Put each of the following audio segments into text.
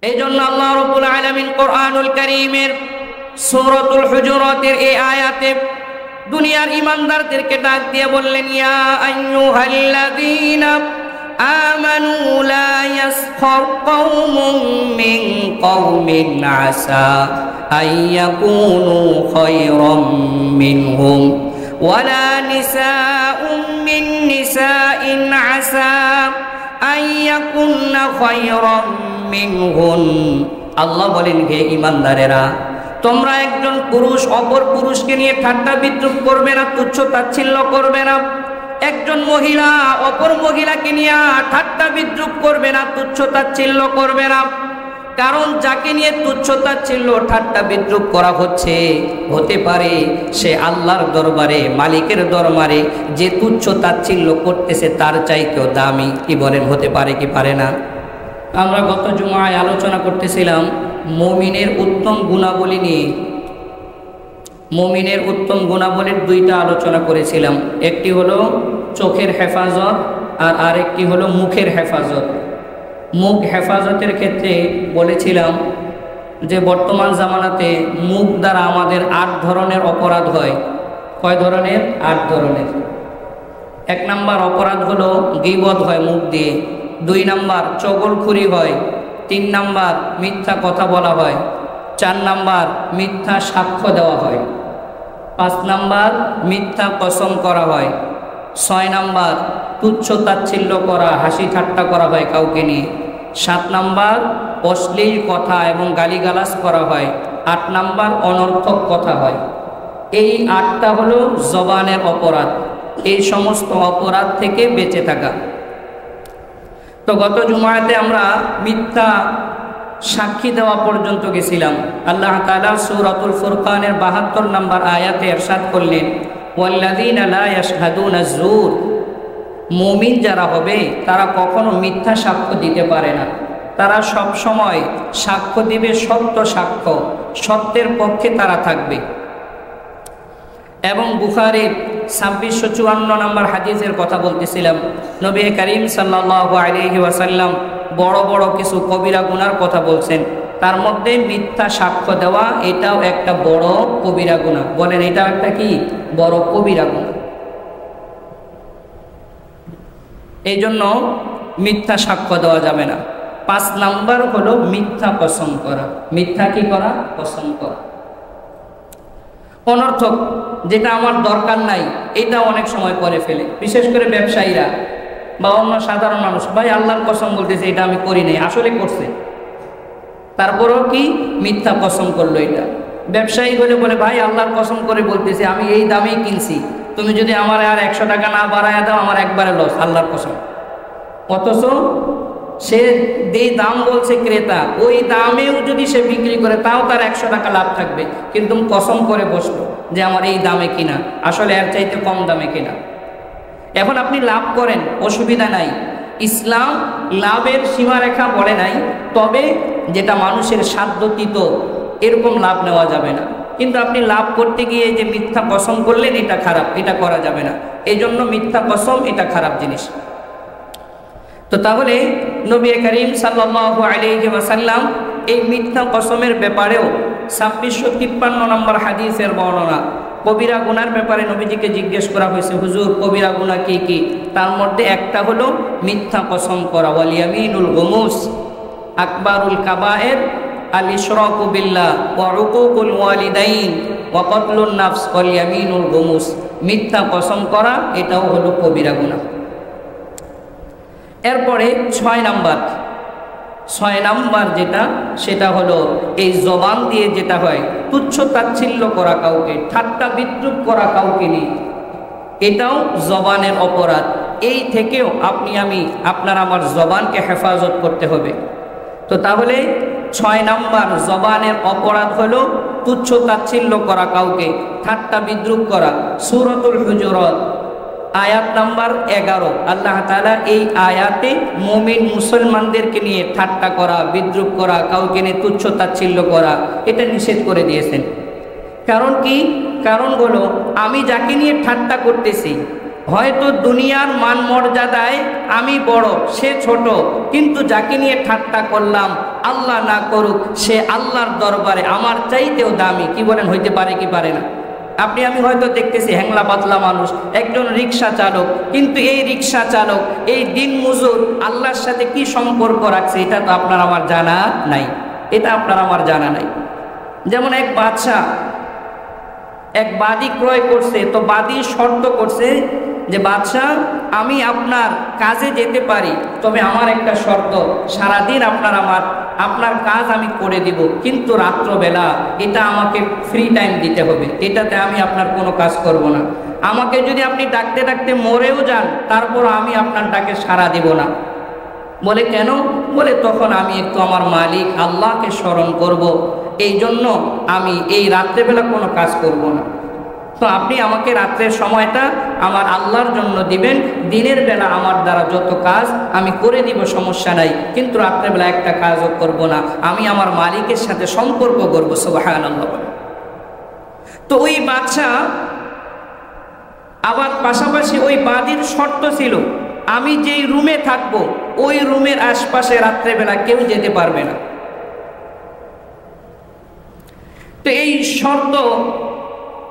এই জন্য আল্লাহ রাব্বুল আলামিন কোরআনুল কারীমের সূরাতুল হুজুরাতের এই আয়াতে দুনিয়ার ঈমানদারদেরকে ডাক দিয়ে বললেন, ইয়া আইয়ুহাল্লাযীনা আমানু লা ইয়াসখার কওমুম মিন কওমিন আসা আইয়াকুনু খায়রাম মিনহুম ওয়ালা নিসাউম মিন নিসাইন আসা আইয়াকুননা খায়রাম মিনহুন। আল্লাহ বলেন, হে ঈমানদারেরা, তোমরা একজন পুরুষ অপর পুরুষকে নিয়ে ঠাট্টা বিদ্রূপ করবে না, তুচ্ছ তাচ্ছিল্য করবে না। একজন মহিলা অপর মহিলাকে নিয়ে ঠাট্টা বিদ্রূপ করবে না, তুচ্ছ তাচ্ছিল্য করবে না। কারণ যাকে নিয়ে তুচ্ছ তাচ্ছিল্য ঠাট্টা বিদ্রূপ করা হচ্ছে, হতে পারে সে আল্লাহর দরবারে, মালিকের দরবারে যে তুচ্ছ তাচ্ছিল্য করতেছে তার চাইতেও দামি। কি বলেন, হতে পারে কি পারে না? আমরা গত জুমায় আলোচনা করতেছিলাম মুমিনের উত্তম গুণাবলী নিয়ে। মুমিনের উত্তম গুণাবলীর দুইটা আলোচনা করেছিলাম, একটি হলো চোখের হেফাজত আর আরেকটি হলো মুখের হেফাজত। মুখ হেফাজতের ক্ষেত্রে বলেছিলাম যে বর্তমান জামানাতে মুখ দ্বারা আমাদের 8 ধরনের অপরাধ হয়। কয় ধরনের? 8 ধরনের। 1 নাম্বার অপরাধ হলো গীবত হয় মুখ দিয়ে, 2 নাম্বার চগলখুরি হয়, 3 নাম্বার মিথ্যা কথা বলা হয়, 4 নাম্বার মিথ্যা সাক্ষ্য দেওয়া হয়, 5 নাম্বার মিথ্যা কসম করা হয়, 6 নাম্বার তুচ্ছ তাচ্ছিল্য করা, হাসি ঠাট্টা করা হয় কাউকে নিয়ে, 7 নাম্বার অশ্লীল কথা এবং গালিগালাজ করা হয়, 8 নাম্বার অনর্থক কথা হয়। এই 8টা হলো জবানের অপরাধ। এই সমস্ত অপরাধ থেকে বেঁচে থাকা। তো গত জুমাতে আমরা মিথ্যা সাক্ষী দেওয়া পর্যন্ত গেছিলাম। আল্লাহ তাআলা সূরাতুল ফুরকানের 72 নম্বর আয়াতে ইরশাদ করলেন, ওয়াল্লাযীনা লা ইয়াশহাদুনা যুর। মুমিন যারা হবে তারা কখনো মিথ্যা সাক্ষ্য দিতে পারে না। তারা সব সময় সাক্ষ্য দিবে সত্য সাক্ষ্য, সত্যের পক্ষে তারা থাকবে। এবং বুখারীর 2654 নম্বর হাদিসের কথা বলতেছিলাম। নবী করিম সাল্লাল্লাহু আলাইহি ওয়াসাল্লাম বড় বড় কিছু কবিরা গুনার কথা বলছেন, তার মধ্যে মিথ্যা সাক্ষ্য দেওয়া এটাও একটা বড় কবিরা গুনাহ। বলেন, এটাও একটা কি বড় কবিরা গুনাহ। এই জন্য মিথ্যা সাক্ষ্য দেওয়া যাবে না। 5 নাম্বার হলো মিথ্যা কসম করা। মিথ্যা কি করা? কসম করা। অনর্থক, যেটা আমার দরকার নাই, এটা অনেক সময় করে ফেলে, বিশেষ করে ব্যবসায়ীরা বা অন্য সাধারণ মানুষ। ভাই আল্লাহর কসম বলতেছে, এটা আমি করি নাই, আসলে করছে, তারপরেও কি মিথ্যা কসম করলো। এটা ব্যবসায়ী হলে বলে, ভাই আল্লাহর কসম করে বলতেছে আমি এই দামেই কিনছি, তুমি যদি আমার আর 100 টাকা না বাড়ায় দাও আমার একবারে লস, আল্লাহর কসম। অথচ সে যে দাম বলছে ক্রেতা, ওই দামেও যদি সে বিক্রি করে তাও তার 100 টাকা লাভ থাকবে, কিন্তু কসম করে বসলো যে আমার এই দামে কিনা, আসলে এর চাইতে কম দামে কিনা। এখন আপনি লাভ করেন, অসুবিধা নাই, ইসলাম লাভের সীমারেখা বলে নাই, তবে যেটা মানুষের সাধ্যতীত এরকম লাভ নেওয়া যাবে না। কিন্তু আপনি লাভ করতে গিয়ে যে মিথ্যা কসম করলেন, এটা খারাপ, এটা করা যাবে না। এই জন্য মিথ্যা কসম এটা খারাপ জিনিস। তো তাহলে নবী করিম সাল্লাল্লাহু আলাইহি ওয়াসাল্লাম এই মিথ্যা কসমের ব্যাপারেও 2653 নম্বর হাদিসের বর্ণনা, কবিরা গুনার ব্যাপারে নবীজিকে জিজ্ঞেস করা হয়েছে, হুজুর কবিরা গুনাহ কি কি? তার মধ্যে একটা হলো মিথ্যা কসম করা। ওয়াল ইয়ামিনুল গুমুস আকবারুল কাবায়ের আল ইশরাকু বিল্লাহ ওয়া উকুকুল ওয়ালিদাইন ওয়া কতলুন নাফস ওয়াল ইয়ামিনুল গুমুস। মিথ্যা কসম করা এটাও হলো কবিরা গুনাহ। এরপরে 6 নাম্বার যেটা, সেটা হলো এই জবান দিয়ে যেটা হয় তুচ্ছ তাচ্ছিল্য করা কাউকে, ঠাট্টা বিদ্রূপ করা কাউকে নিয়ে, এটাও জবানের অপরাধ। এই থেকেও আপনি আমি আপনার আমার জবানকে হেফাজত করতে হবে। তো তাহলে 6 নাম্বার জবানের অপরাধ হলো তুচ্ছ তাচ্ছিল্য করা কাউকে, ঠাট্টা বিদ্রূপ করা। সূরাতুল হুজুরাত আয়াত নাম্বার 11, আল্লাহ তাআলা এই আয়াতে মুমিন মুসলমানদেরকে নিয়ে ঠাট্টা করা, বিদ্রূপ করা, কাউকে নিয়ে তুচ্ছ তাচ্ছিল্য করা এটা নিষেধ করে দিয়েছেন। কারণ কি? কারণ হলো আমি যাকে নিয়ে ঠাট্টা করতেছি, হয়তো দুনিয়ার মান মর্যাদায় আমি বড়, সে ছোট, কিন্তু যাকে নিয়ে ঠাট্টা করলাম আল্লাহ না করুক, সে আল্লাহর দরবারে আমার চাইতেও দামি। কি বলেন, হইতে পারে কি পারে না? আপনি আমি হয়তো দেখতেছি হ্যাংলা পাতলা মানুষ, একজন রিক্সা চালক, কিন্তু এই রিক্সা চালক, এই দিন মজুর আল্লাহর সাথে কি সম্পর্ক রাখছে এটা তো আপনার আমার জানা নাই। এটা আপনার আমার জানা নাই। যেমন এক বাদশা এক বাদী ক্রয় করছে, তো বাদী শর্ত করছে যে বাদশাহ, আমি আপনার কাজে যেতে পারি, তবে আমার একটা শর্ত, সারাদিন আপনার কাজ আমি করে দিব, কিন্তু রাত্রবেলা এটা আমাকে ফ্রি টাইম দিতে হবে, এটাতে আমি আপনার কোনো কাজ করব না। আমাকে যদি আপনি ডাকতে ডাকতে মরেও যান, তারপর আমি আপনার ডাকে সাড়া দিব না। বলে কেন? বলে তখন আমি একটু আমার মালিক আল্লাহকে স্মরণ করব, এই জন্য আমি এই রাত্রেবেলা কোনো কাজ করব না। তো আপনি আমাকে রাত্রের সময়টা আমার আল্লাহর জন্য দিবেন, দিনের বেলা আমার দ্বারা যত কাজ আমি করে দিব, সমস্যা নাই, কিন্তু রাত্রেবেলা একটা কাজও করব না, আমি আমার মালিকের সাথে সম্পর্ক করবো। সুবহানাল্লাহ। তো ওই বাদশা আবার পাশাপাশি ওই বাদীর শর্ত ছিল, আমি যেই রুমে থাকবো ওই রুমের আশপাশে রাত্রেবেলা কেউ যেতে পারবে না। তো এই শর্ত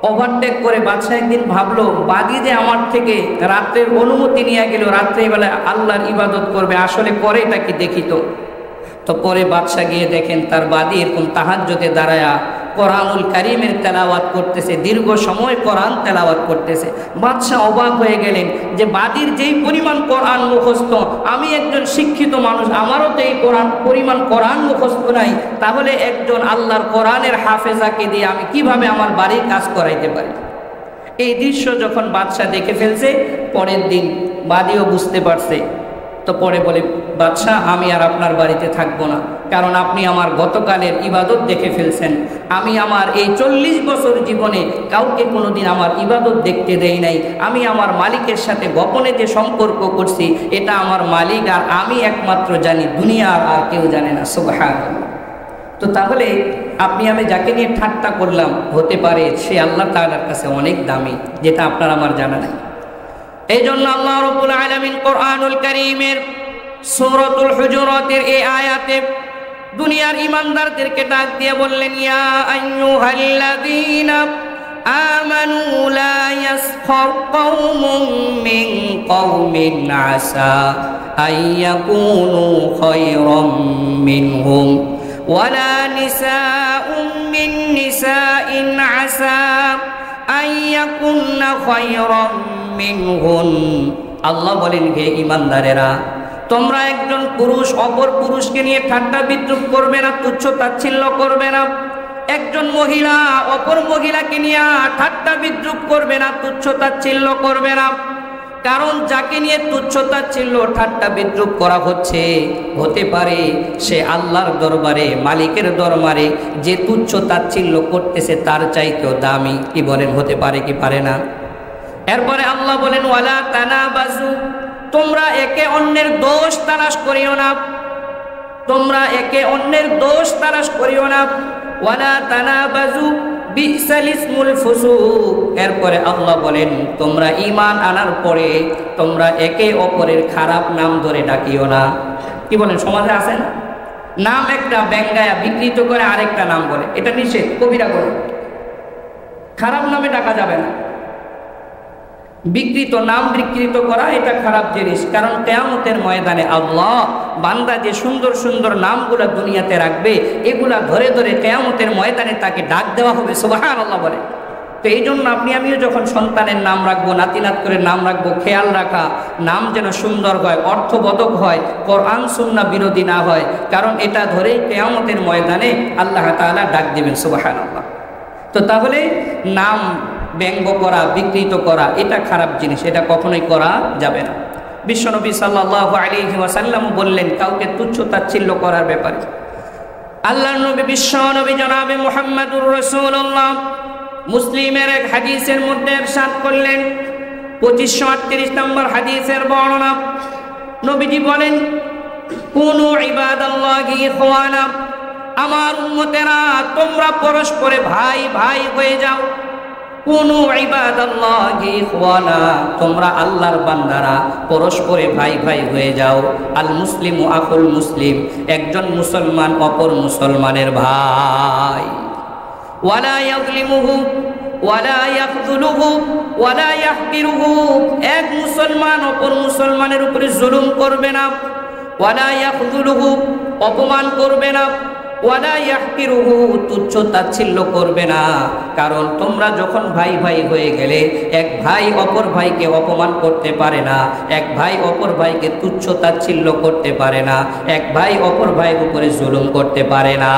ওভারটেক করে বাদশা একদিন ভাবলো, বাদী যে আমার থেকে রাত্রের অনুমতি নিয়ে গেল, রাত্রেবেলা আল্লাহর ইবাদত করবে, আসলে করে এটা কি দেখি। তো পরে বাদশা গিয়ে দেখেন তার বাদী এরকম তাহাজ্জুদে দাঁড়ায়া কোরআনুল কারীমের তেলাওয়াত করতেছে, দীর্ঘ সময় কোরআন তেলাওয়াত করতেছে। বাদশা অবাক হয়ে গেলেন যে বাদীর যেই পরিমাণ কোরআন মুখস্থ, আমি একজন শিক্ষিত মানুষ, আমারও তো এই পরিমাণ কোরআন মুখস্থ নাই, তাহলে একজন আল্লাহর কোরআনের হাফেজাকে দিয়ে আমি কিভাবে আমার বাড়ির কাজ করাইতে পারি। এই দৃশ্য যখন বাদশা দেখে ফেলছে, পরের দিন বাদীও বুঝতে পারছে। তো পরে বলে, বাদশাহ আমি আর আপনার বাড়িতে থাকবো না, কারণ আপনি আমার গতকালের ইবাদত দেখে ফেলছেন। আমি আমার এই 40 বছর জীবনে কাউকে কোনোদিন আমার ইবাদত দেখতে দেই নাই। আমি আমার মালিকের সাথে গোপনে যে সম্পর্ক করছি, এটা আমার মালিক আর আমি একমাত্র জানি, দুনিয়ার আর কেউ জানে না। সুবহানাল্লাহ। তো তাহলে আপনি আমি যাকে নিয়ে ঠাট্টা করলাম, হতে পারে সে আল্লাহ তাআলার কাছে অনেক দামি, যেটা আপনার আমার জানা নাই। এই জন্য আল্লাহ রাব্বুল আলামিন কোরআনুল কারীমের সূরাতুল হুজুরাতের এই আয়াতে দুনিয়ার ঈমানদারদেরকে ডাক দিয়ে বললেন, ইয়া আইয়ুহাল্লাযীনা আমানু লা ইয়াসখার কওমুম মিন কওমিন আসা আইয়াকুনু খায়রাম মিনহুম ওয়ালা নিসাউম মিন নিসাইন আসা আইয়াকুন্না খায়রাম মিনহুন। আল্লাহ বলেন, হে ঈমানদারেরা, তোমরা একজন পুরুষ অপর পুরুষকে নিয়ে ঠাট্টা বিদ্রূপ করবে না, তুচ্ছ তাচ্ছিল্য করবে না। একজন মহিলা অপর মহিলাকে নিয়ে ঠাট্টা বিদ্রূপ করবে না, তুচ্ছ তাচ্ছিল্য করবে না। কারণ যাকে নিয়ে তুচ্ছ তাচ্ছিল্য ঠাট্টা বিদ্রূপ করা হচ্ছে, হতে পারে সে আল্লাহর দরবারে, মালিকের দরবারে যে তুচ্ছ তাচ্ছিল্য করতেছে তার চাইতেও দামি। কি বলেন, হতে পারে কি পারে না? এরপরে আল্লাহ বলেন, ওয়ালা তানাবাজু, তোমরা একে অন্যের দোষ তালাশ করিও না, তোমরা একে অন্যের দোষ তালাশ করিও না। ওয়ালা তানাবাজু বিসাল ইসমুল ফুসুক। এরপরে আল্লাহ বলেন, তোমরা ঈমান আনার পরে তোমরা একে অপরের খারাপ নাম ধরে ডাকিও না। কি বলেন, সমাজে আছে না? নাম একটা ব্যঙ্গায়া বিকৃত করে আরেকটা নাম বলে, এটা নিষেধ, কবিরা করে। খারাপ নামে ডাকা যাবে না। বিকৃত নাম বিকৃত করা এটা খারাপ জিনিস, কারণ কিয়ামতের ময়দানে আল্লাহ বান্দা যে সুন্দর সুন্দর নামগুলা দুনিয়াতে রাখবে, এগুলা ধরে ধরে কিয়ামতের ময়দানে তাকে ডাক দেওয়া হবে। সুবহানাল্লাহ বলে। তো এই জন্য আপনি আমিও যখন সন্তানের নাম রাখবো, নাতিনাত করে নাম রাখবো, খেয়াল রাখা নাম যেন সুন্দর হয়, অর্থবোধক হয়, কোরআন সুন্নাহ বিরোধী না হয়, কারণ এটা ধরে কিয়ামতের ময়দানে আল্লাহ তাআলা ডাক দিবেন। সুবহানাল্লাহ। তো তাহলে নাম ব্যঙ্গ করা, বিকৃত করা এটা খারাপ জিনিস, এটা কখনোই করা যাবে না। বিশ্বনবী সাল্লাল্লাহু আলাইহি ওয়াসাল্লাম বললেন কাউকে তুচ্ছ তাচ্ছিল্য করার ব্যাপারে। আল্লাহর নবী বিশ্বনবী জনাবে মুহাম্মদুর রাসূলুল্লাহ মুসলিমের এক হাদিসের মধ্যে ইরশাদ করলেন, 2538 নম্বর হাদিসের বর্ণনা, নবীজি বলেন, কুনু ইবাদাল্লাহি ইখওয়ানা, আমার উম্মতেরা তোমরা পরস্পরে ভাই ভাই হয়ে যাও। কুনু ইবাদাল্লাহি ইখওয়ানা, তোমরা আল্লাহর বান্দারা পরস্পরে ভাই ভাই হয়ে যাও। আল মুসলিমু আখুল মুসলিম, একজন মুসলমান অপর মুসলমানের ভাই। ওয়ালা ইয়াযলিমুহু ওয়ালা ইয়াখযুলুহু ওয়ালা ইয়াহকিরুহু, এক মুসলমান অপর মুসলমানের উপরে জুলুম করবে না। ওয়ালা ইয়াখযুলুহু, অপমান করবে না। ওয়ালা ইয়াহকিরুহু, তুচ্ছ তাচ্ছিল্য করবে না। কারণ তোমরা যখন ভাই ভাই হয়ে গেলে, এক ভাই অপর ভাইকে অপমান করতে পারে না, এক ভাই অপর ভাইকে তুচ্ছ তাচ্ছিল্য করতে পারে না, এক ভাই অপর ভাইয়ের উপরে জুলুম করতে পারে না।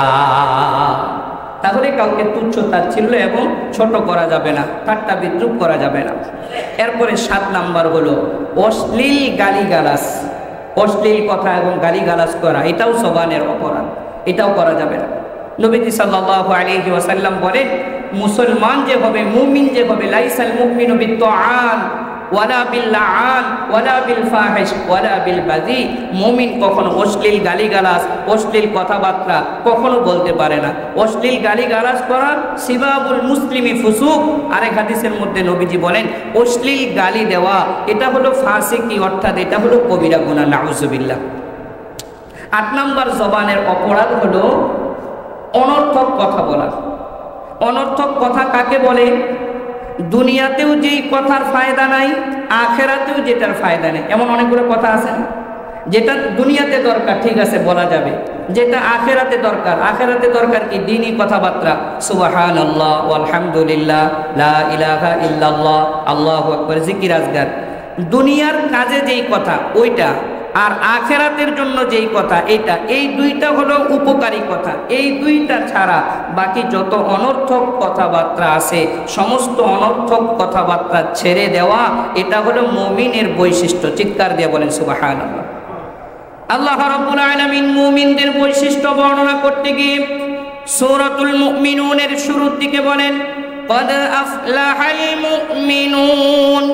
তাহলে কাউকে তুচ্ছ তাচ্ছিল্য এবং ছোট করা যাবে না, ঠাট্টা বিদ্রুপ করা যাবে না। এরপরে 7 নাম্বার হলো অশ্লীল গালিগালাজ, অশ্লীল কথা এবং গালিগালাজ করা, এটাও জবানের অপরাধ, এটাও করা যাবে না। নবীজি সাল্লাল্লাহু আলাইহি ওয়াসাল্লাম বলেন, মুসলমান যে হবে, মুমিন যে হবে, লাইসাল মুমিনু বিত্তাআন ওয়ালা বিল্লাআন ওয়ালা বিল ফাহিশ ওয়ালা বিল বাযী, মুমিন কখনো অশ্লীল গালিগালাজ, অশ্লীল কথাবার্তা কখনো বলতে পারে না। অশ্লীল গালিগালাজ করা সিবাবুল মুসলিমি ফুসুক। আরেক হাদিসের মধ্যে নবীজি বলেন, অশ্লীল গালি দেওয়া এটা হলো ফাসিকি, অর্থাৎ এটা হলো কবিরা গুনাহ, নাউযুবিল্লাহ। 8 নম্বর জবানের অপরাধ হলো অনর্থক কথা বলা। অনর্থক কথা কাকে বলে? দুনিয়াতেও যেই কথার ফায়দা নাই, আখেরাতেও যেটার ফায়দা নেই। এমন অনেকগুলো কথা আছে না, যেটা দুনিয়াতে দরকার ঠিক আছে বলা যাবে, যেটা আখেরাতে দরকার, আখেরাতে দরকার কি? দ্বীনি কথাবার্তা, সুবহানাল্লাহ আলহামদুলিল্লাহ লা ইলাহা ইল্লাল্লাহ আল্লাহু আকবার, জিকির আজগার। দুনিয়ার কাজে যেই কথা ওইটা, আর আখেরাতের জন্য যেই কথা এটা, এই দুইটা হলো উপকারী কথা। এই দুইটা ছাড়া বাকি যত অনর্থক কথাবার্তা আছে, সমস্ত অনর্থক কথাবার্তা ছেড়ে দেওয়া, এটা হলো মুমিনের বৈশিষ্ট্য। চিৎকার দিয়ে বলেন সুবহানাল্লাহ। আল্লাহ রাব্বুল আলামিন মুমিনদের বৈশিষ্ট্য বর্ণনা করতে গিয়ে সূরাতুল মুমিনুনের শুরুর দিকে বলেন, ক্বাদ আফলাহাল মুমিনুন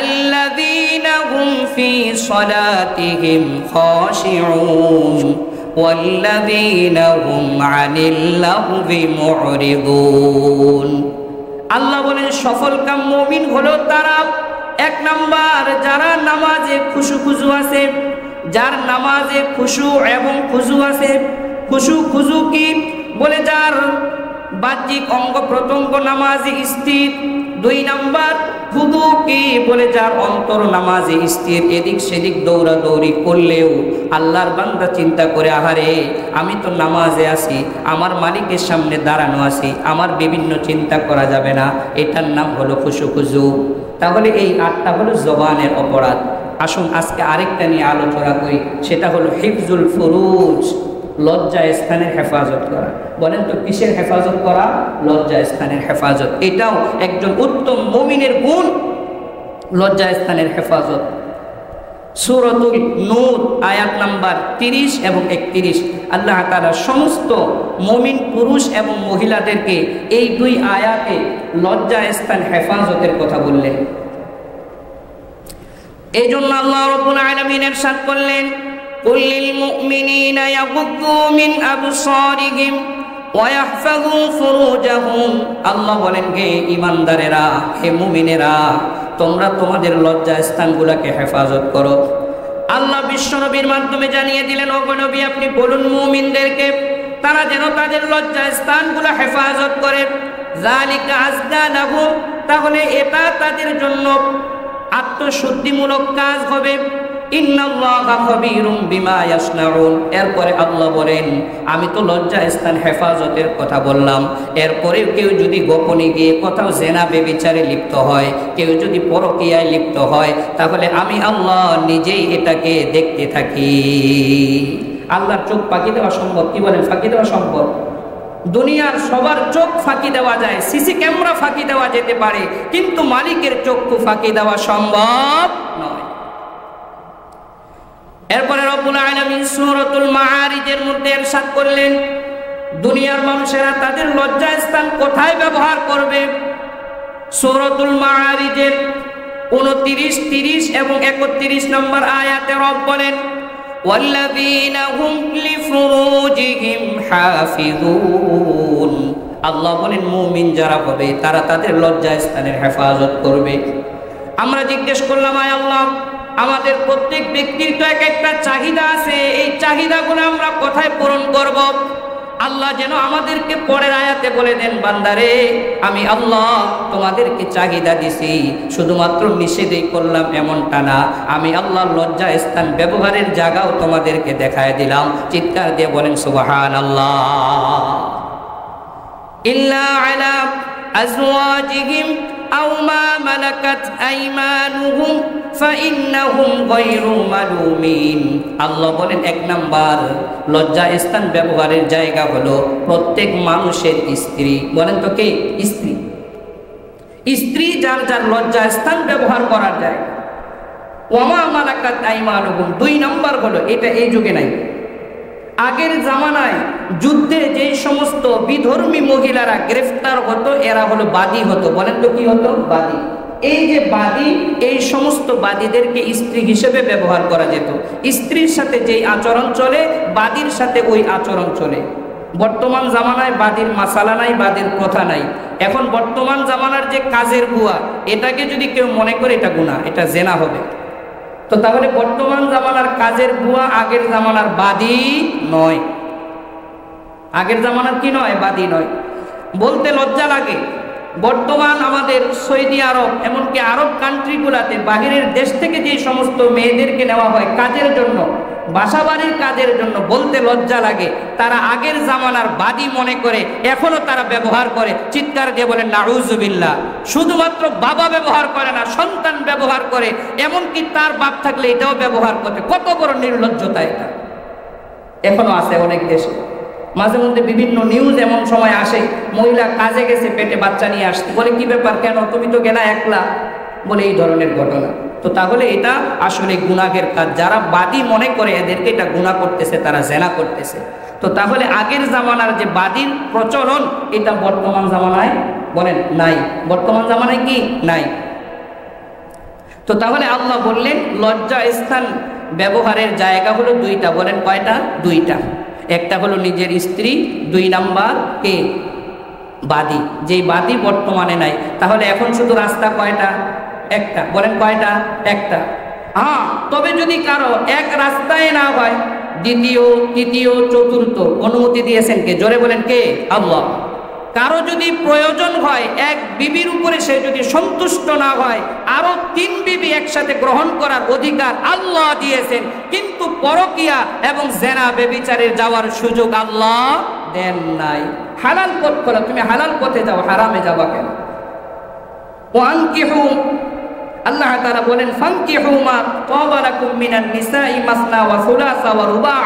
الذين هم في صلاتهم خاشعون والذين هم عن اللغو معرضون। আল্লাহ বলেন সফলকাম মুমিন হলো তারা, 1 নাম্বার যারা নামাজে খুশু আছে, যার নামাজে খুশু এবং খুজু আছে। খুশু কি বলে? যার বাহ্যিক অঙ্গ প্রত্যঙ্গ নামাজে স্থির। 2 নাম্বার খুদু কি বলে? যার অন্তর নামাজে স্থির, এদিক সেদিক দৌড়াদৌড়ি করলেও আল্লাহর বান্দা চিন্তা করে, আহারে আমি তো নামাজে আছি, আমার মালিকের সামনে দাঁড়ানো আছি, আমার বিভিন্ন চিন্তা করা যাবে না। এটার নাম হলো খুজু। তাহলে এই 8টা হলো জবানের অপরাধ। আসুন আজকে আরেকটা নিয়ে আলোচনা করি, সেটা হলো হিফজুল ফুরুজ, লজ্জা স্থানের হেফাজত করা। বলেন তো কিসের হেফাজত করা? লজ্জা স্থানের হেফাজত। এটাও একজন উত্তম মুমিনের গুণ, লজ্জা স্থানের হেফাজত। সূরাতুল নূর আয়াত নাম্বার 30 এবং 31 আল্লাহ তাআলা সমস্ত মুমিন পুরুষ এবং মহিলাদেরকে এই 2 আয়াতে লজ্জা স্থান হেফাজতের কথা বললেন। এই জন্য আল্লাহ রাব্বুল আলামিন ইরশাদ করলেন, قل للمؤمنين يغضوا من أبصارهم ويحفظوا فروجهم। আল্লাহ বলেন হে ঈমানদারেরা, হে মুমিনেরা, তোমরা তোমাদের লজ্জা স্থানগুলোকে হেফাজত করো। আল্লাহ বিশ্বনবীর মাধ্যমে জানিয়ে দিলেন, ও নবী আপনি বলুন মুমিনদেরকে তারা যেন তাদের লজ্জা স্থানগুলো হেফাজত করে। যালিকা আযকা লাহুম, তাহলে এটা তাদের জন্য আত্মশুদ্ধিমূলক কাজ হবে। ইন্নাল্লাহা খাবীরুম বিমা ইয়াসনাউন। এরপরে আল্লাহ বলেন, আমি তো লজ্জা স্থান হেফাজতের কথা বললাম, এরপরেও কেউ যদি গোপনে গিয়ে কোথাও জেনা বেবিচারে লিপ্ত হয়, কেউ যদি পরকীয়ায় লিপ্ত হয়, তাহলে আমি আল্লাহ নিজেই এটাকে দেখতে থাকি। আল্লাহর চোখ ফাঁকি দেওয়া সম্ভব? কি বলেন, ফাঁকি দেওয়া সম্ভব? দুনিয়ার সবার চোখ ফাঁকি দেওয়া যায়, সিসি ক্যামেরা ফাঁকি দেওয়া যেতে পারে, কিন্তু মালিকের চক্ষু ফাঁকি দেওয়া সম্ভব নয়। এরপরে রব্বুল আলামিন সূরাতুল মাআরিজের মধ্যে ইরশাদ করলেন, দুনিয়ার মানুষেরা তাদের লজ্জা স্থান কোথায় ব্যবহার করবে? সূরাতুল মাআরিজের 29, 30 এবং 31 নম্বর আয়াতে রব বলেন, ওয়াল্লাযীনা হুম লিফুরুজিহিম হাফিযুন। আল্লাহ বলেন মুমিন যারা হবে তারা তাদের লজ্জাস্থানের হেফাজত করবে। আমরা জিজ্ঞেস করলাম, আয় আল্লাহ, আমাদের প্রত্যেক ব্যক্তির তো এক একটা চাহিদা আছে, এই চাহিদাগুলো আমরা কোথায় পূরণ করব? আল্লাহ যেন আমাদেরকে পরের আয়াতে বলে দেন, বান্দারে আমি আল্লাহ তোমাদেরকে চাহিদা দিছি, শুধুমাত্র নিষেধই করলাম এমনটা না, আমি আল্লাহ লজ্জা স্থান ব্যবহারের জায়গাও তোমাদেরকে দেখায় দিলাম। চিৎকার দিয়ে বলেন সুবহানাল্লাহ। ইল্লা আলা আজওয়াজিহিম আও মা মালাকাত আইমানুহুম ফাইন্নাহুম গায়রু মালুমিন। আল্লাহ বলেন এক নাম্বার লজ্জা স্থান ব্যবহারের জায়গা হলো প্রত্যেক মানুষের স্ত্রী। বলেন তো কে? স্ত্রী। স্ত্রী যার যার লজ্জা স্থান ব্যবহার করার জায়গা। ওয়া মা মালাকাত আইমানুহুম, দুই নাম্বার হলো, এটা এই যুগে নাই, আগের জামানায় যুদ্ধে যে সমস্ত বিধর্মী মহিলারা গ্রেফতার হতো এরা হলো বাদী হতো। বলেন তো কি হতো? বাদী। এই যে বাদী, এই সমস্ত বাদীদেরকে স্ত্রী হিসেবে ব্যবহার করা যেত। স্ত্রীর সাথে যেই আচরণ চলে বাদীর সাথে ওই আচরণ চলে। বর্তমান জামানায় বাদীর মাসালা নাই, বাদীর কথা নাই। এখন বর্তমান জামানার যে কাজের বুয়া, এটাকে যদি কেউ মনে করে এটা গুনাহ, এটা জেনা হবে। তো তাহলে বর্তমান জামানার কাজের বুয়া আগের জামানার বাদী নয়। আগের জামানার কি নয়? বাদী নয়। বলতে লজ্জা লাগে, বর্তমান আমাদের সৌদি আরব এমনকি আরব কান্ট্রিগুলাতে বাহিরের দেশ থেকে যে সমস্ত মেয়েদেরকে নেওয়া হয় কাজের জন্য, বাসাবাড়ির কাজের জন্য, বলতে লজ্জা লাগে তারা আগের জামানার বাদী মনে করে এখনো তারা ব্যবহার করে। চিৎকার দিয়ে বলেন নাউজুবিল্লাহ। শুধুমাত্র বাবা ব্যবহার করে না, সন্তান ব্যবহার করে, এমনকি তার বাপ থাকলে এটাও ব্যবহার করতে। কত বড় নির্লজ্জতা এটা! এখনো আছে অনেক দেশে। মাঝে মধ্যে বিভিন্ন নিউজ এমন সময় আসে, মহিলা কাজে গেছে, পেটে বাচ্চা নিয়ে আসতে, বলে কি ব্যাপার, কেন তুমি তো গেলা একলা, বলে এই ধরনের ঘটনা। তো তাহলে এটা আসলে গুনাহের কাজ। যারা বাদী মনে করে এদেরকে এটা গুনাহ করতেছে, তারা জেনা করতেছে। তো তাহলে আগের জামানার যে বাদীর প্রচলন, এটা বর্তমান জামানায় বলেন নাই। বর্তমান জামানায় কি নাই? তো তাহলে আল্লাহ বললেন লজ্জা স্থান ব্যবহারের জায়গা হলো দুইটা। বলেন কয়টা? দুইটা। একটা হলো নিজের স্ত্রী, দুই নাম্বার কে? বাদী। যেই বাদী বর্তমানে নাই। তাহলে এখন শুধু রাস্তা কয়টা? একটা। বলেন কয়টা? একটা। হ্যাঁ, তবে যদি কারো এক রাস্তায় না হয়, দ্বিতীয়, তৃতীয়, চতুর্থ অনুমতি দিয়েছেন কে? জোরে বলেন কে? আল্লাহ। কারো যদি প্রয়োজন হয়, এক বিবির উপরে সে যদি সন্তুষ্ট না হয়, আরো 3 বিবি একসাথে গ্রহণ করার অধিকার আল্লাহ দিয়েছেন, কিন্তু পরকিয়া এবং জেনা ব্যভিচারের যাওয়ার সুযোগ আল্লাহ দেন নাই। হালাল পথ খোলা, তুমি হালাল পথে যাও, হারামে যাবা কেন? ওয়ানকিহু, আল্লাহ তাআলা বলেন ফানকিহু মা তাবা লাকুম মিনান নিসাই মাসনা ওয়া সুলাসা ওয়া রুবা।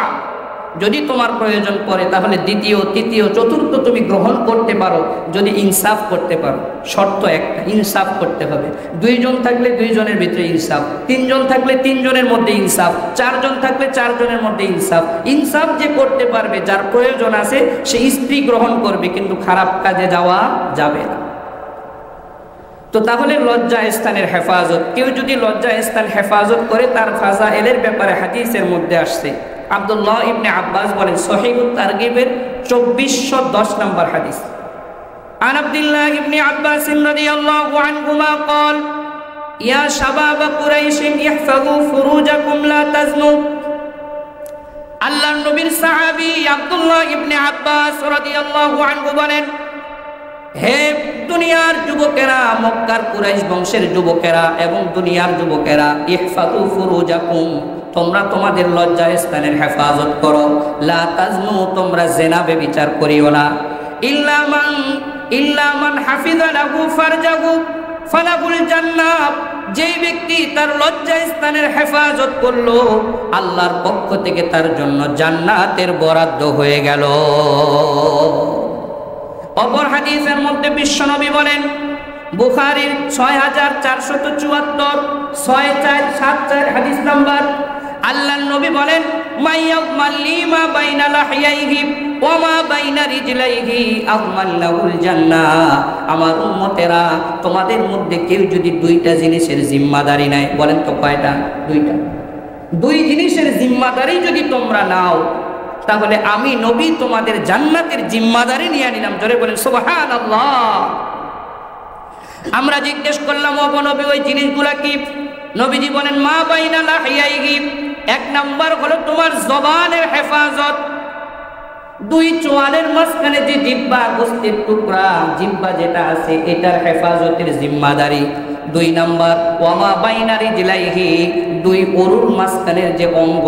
যদি তোমার প্রয়োজন পড়ে তাহলে দ্বিতীয়, তৃতীয়, চতুর্থ তুমি গ্রহণ করতে পারো, যদি ইনসাফ করতে পারো। শর্ত একটা, ইনসাফ করতে হবে। 2 জন থাকলে 2 জনের ভিতরে ইনসাফ, 3 জন থাকলে 3 জনের মধ্যে ইনসাফ, 4 জন থাকলে 4 জনের মধ্যে ইনসাফ। ইনসাফ যে করতে পারবে, যার প্রয়োজন আছে, সে স্ত্রী গ্রহণ করবে, কিন্তু খারাপ কাজে যাওয়া যাবে না। তো তাহলে লজ্জা স্থানের হেফাজত, কেউ যদি লজ্জা স্থান হেফাজত করে তার ফাজাইলের ব্যাপারে হাদিসের মধ্যে আসছে। আব্দুল্লাহ ইবনে আব্বাস বলেন, সহিহুত তারগিবের 2410 নম্বর হাদিস। আন আব্দুল্লাহ ইবনে আব্বাস রাদিয়াল্লাহু আনহুমা قال ইয়া শাবাব কুরাইশ ইহফাযু ফুরুজাকুম লা তাজনু। আল্লাহর নবীর সাহাবী আব্দুল্লাহ ইবনে আব্বাস রাদিয়াল্লাহু আনহু বলেন, হে দুনিয়ার যুবকেরা, মক্কার কুরাইশ বংশের যুবকেরা এবং দুনিয়ার যুবকেরা, ইহফাযু ফুরুজাকুম, তোমরা তোমাদের লজ্জা স্থানের হেফাজত করো। লা তাজনু, তোমরা জেনা ব্যভিচার করিও না। ইল্লা মান হাফিযা লাহু ফারজাহু ফালাহুল জান্নাহ। যেই ব্যক্তি তার লজ্জা স্থানের হেফাজত করলো, আল্লাহর পক্ষ থেকে তার জন্য জান্নাতের বরাদ্দ হয়ে গেল। অপর হাদিসের মধ্যে বিশ্বনবী বলেন, বুখারীর 6474 6474 হাদিস নাম্বার, আল্লাহর নবী বলেন, মাইয়ামাল্লিমা বাইনা লাহিয়াইহি ওয়া মা বাইনা রিজলাইহি আযমাল্লাহুল জান্নাহ। আমার উম্মতেরা, তোমাদের মধ্যে কেউ যদি 2টা জিনিসের জিম্মাদারি নেয়, বলেন তো কয়টা? 2টা। দুই জিনিসের জিম্মাদারি যদি তোমরা নাও তাহলে আমি নবী তোমাদের জান্নাতের জিম্মাদারি নিয়ে নিলাম। জোরে বলেন সুবহানাল্লাহ। আমরা জিজ্ঞেস করলাম, ওগো নবী ওই জিনিসগুলা কি? নবীজি বলেন মা বাইনা লাহিয়াইহি, এক নাম্বার হলো তোমার জবানের হেফাজত, দুই চোয়ালের মাঝখানে যে জিহ্বা গোস্তের টুকরা জিহ্বা যেটা আছে এটার হেফাজতের জিম্মাদারি। দুই নাম্বার ওয়ামা বাইনা রিজলাইহি, দুই অরুর মাঝখানের যে অঙ্গ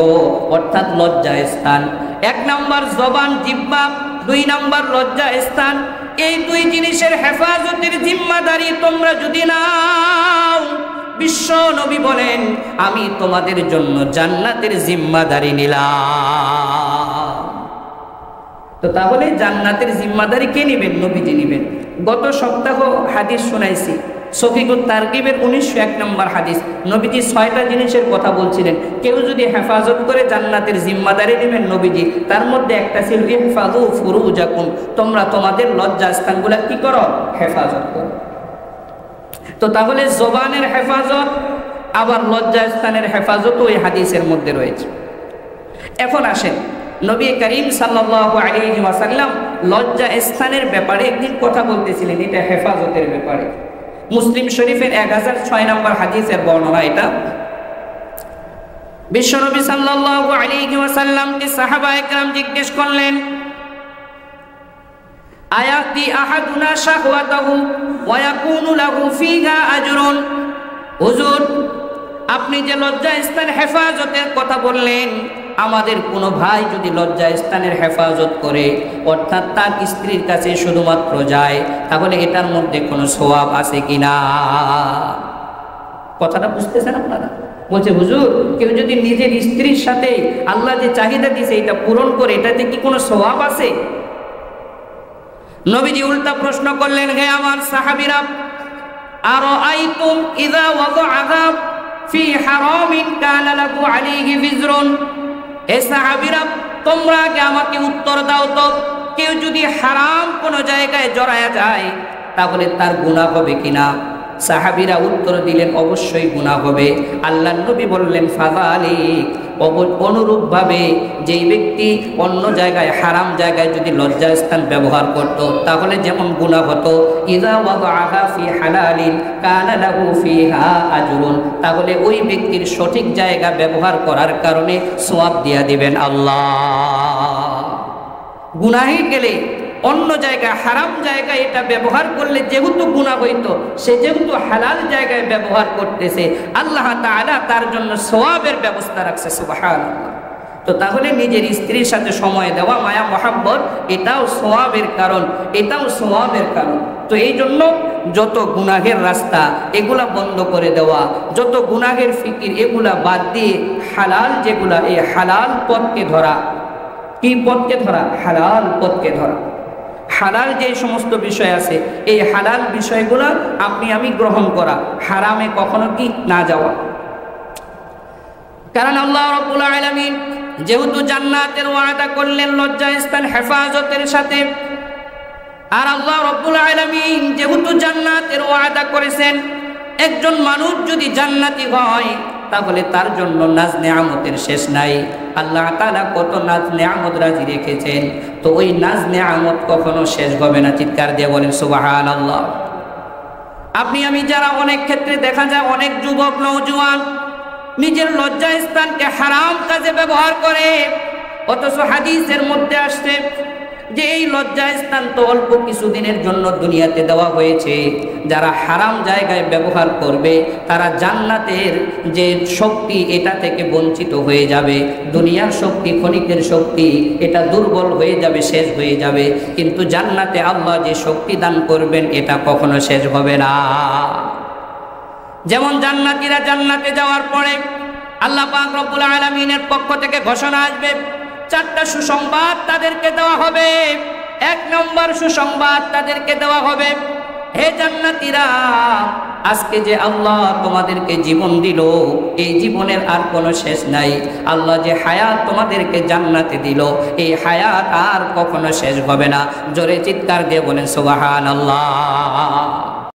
অর্থাৎ লজ্জা স্থান। এক নাম্বার জবান জিহ্বা, দুই নাম্বার লজ্জা স্থান। এই দুই জিনিসের হেফাজতের জিম্মাদারি তোমরা যদি নাও, বিশ্ব নবী বলেন আমি তোমাদের জন্য জান্নাতের জিম্মাদারি নিলাম। তো তাহলে জান্নাতের জিম্মাদারি কে নেবেন? নবীজি নেবেন। গত সপ্তাহ হাদিস শোনাইছি, সফিকুত তারগিবের 1901 নম্বর হাদিস। নবীজি 6টা জিনিসের কথা বলছিলেন, কেউ যদি হেফাজত করে জান্নাতের জিম্মাদারি নেবেন নবীজি, তার মধ্যে একটা ছিল ইহফাযু ফুরুজাকুম, তোমরা তোমাদের লজ্জা স্থানগুলা কি করো? হেফাজত করো। তো তাহলে জবানের হেফাজত আবার লজ্জা স্থানের হেফাজত ওই হাদিসের মধ্যে রয়েছে। এখন আসেন, নবী করিম সাল্লাল্লাহু আলাইহি ওয়াসাল্লাম লজ্জা স্থানের ব্যাপারে একদিন কথা বলতেছিলেন, এটা হেফাজতের ব্যাপারে। মুসলিম শরীফের 1006 নম্বর হাদিসের বর্ণনা এটা। বিশ্বনবী সাল্লাল্লাহু আলাইহি ওয়াসাল্লামকে সাহাবায়ে কেরাম জিজ্ঞেস করলেন, আয়াতি আহাদুনা শাহওয়াতাহু ওয়া ইয়াকুনু লাহু ফিহা আজরুন। হুজুর, আপনি যে লজ্জা স্থান হেফাজতের কথা বললেন, আমাদের কোনো ভাই যদি লজ্জা স্থানের হেফাজত করে অর্থাৎ তার স্ত্রীর কাছে শুধুমাত্র যায়, তাহলে এটার মধ্যে কোনো সওয়াব আছে কিনা? কথাটা বুঝতেছেন আপনারা? বলছে হুজুর, কেউ যদি নিজের স্ত্রীর সাথে আল্লাহ যে চাহিদা দিয়েছে এটা পূরণ করে, এটাতে কি কোনো সওয়াব আছে? নবীজি উল্টা প্রশ্ন করলেন, হে আমার সাহাবীরা, আরাআইতুম ইযা ওয়াদাআহা ফি হারামিন কানা লাহু আলাইহি বিজরুন। হে সাহাবীরা, তোমরা আগে আমাকে উত্তর দাও তো, কেউ যদি হারাম কোনো জায়গায় জড়ায়া যায় তাহলে তার গুনাহ হবে কিনা? সাহাবীরা উত্তর দিলেন, অবশ্যই গুনাহ হবে। আল্লাহর নবী বললেন, ফাযালিক, অনুরূপভাবে যেই ব্যক্তি অন্য জায়গায় হারাম জায়গায় যদি লজ্জা স্থান ব্যবহার করত তাহলে যেমন গুনাহ হতো, ইযা ওয়াদাআহা ফি হালালিন কানা লাহু ফিহা আজরুন, তাহলে ওই ব্যক্তির সঠিক জায়গা ব্যবহার করার কারণে সওয়াব দিয়া দিবেন আল্লাহ। গুনাহে গেলে অন্য জায়গায় হারাম জায়গায় এটা ব্যবহার করলে যেহেতু গুনাহ হইতো, সে যেহেতু হালাল জায়গায় ব্যবহার করতেছে, আল্লাহ তাআলা তার জন্য সওয়াবের ব্যবস্থা রাখছে। সুবহানাল্লাহ। তো তাহলে নিজের স্ত্রীর সাথে সময় দেওয়া, মায়া মহাব্বত, এটাও সওয়াবের কারণ, এটাও সওয়াবের কারণ। তো এই জন্য যত গুনাহের রাস্তা এগুলা বন্ধ করে দেওয়া, যত গুনাহের ফিকির এগুলা বাদ দিয়ে হালাল যেগুলা, এই হালাল পথকে ধরা। কি পথকে ধরা? হালাল পথকে ধরা। হালাল যে সমস্ত বিষয় আছে এই হালাল বিষয়গুলো আপনি আমি গ্রহণ করা, হারামে কখনো কি না যাওয়া। কারণ আল্লাহ রাব্বুল আলামিন যেহেতু জান্নাতের ওয়াদা করলেন লজ্জা স্থান হেফাজতের সাথে, আর আল্লাহ রাব্বুল আলামিন যেহেতু জান্নাতের ওয়াদা করেছেন, একজন মানুষ যদি জান্নাতি হয় তাহলে তার জন্য নাজ নেয়ামতের শেষ নাই। আল্লাহ তাআলা কত নাজ নেয়ামত রাজি রেখেছেন, তো ওই নাজ নেয়ামত কখনো শেষ হবে না। চিৎকার দিয়ে বলেন সুবহানাল্লাহ। আপনি আমি যারা অনেক ক্ষেত্রে দেখা যায় অনেক যুবক নওজোয়ান নিজের লজ্জা স্থানকে হারাম কাজে ব্যবহার করে, অথচ হাদিসের মধ্যে আসছে যে এই লজ্জা স্থান তো অল্প কিছুদিনের জন্য দুনিয়াতে দেওয়া হয়েছে, যারা হারাম জায়গায় ব্যবহার করবে তারা জান্নাতের যে শক্তি এটা থেকে বঞ্চিত হয়ে যাবে। দুনিয়ার শক্তি, ক্ষণিকের শক্তি, এটা দুর্বল হয়ে যাবে, শেষ হয়ে যাবে, কিন্তু জান্নাতে আল্লাহ যে শক্তি দান করবেন এটা কখনো শেষ হবে না। যেমন জান্নাতীরা জান্নাতে যাওয়ার পরে আল্লাহ পাক রব্বুল আলামিনের পক্ষ থেকে ঘোষণা আসবে, 4টা সুসংবাদ তাদেরকে দেওয়া হবে। 1 নম্বর সুসংবাদ তাদেরকে দেওয়া হবে, হে জান্নাতীরা, আজকে যে আল্লাহ তোমাদেরকে জীবন দিল এই জীবনের আর কোনো শেষ নাই। আল্লাহ যে হায়াত তোমাদেরকে জান্নাতে দিল এই হায়াত আর কখনো শেষ হবে না। জোরে চিৎকার দিয়ে বলেন সুবহানাল্লাহ।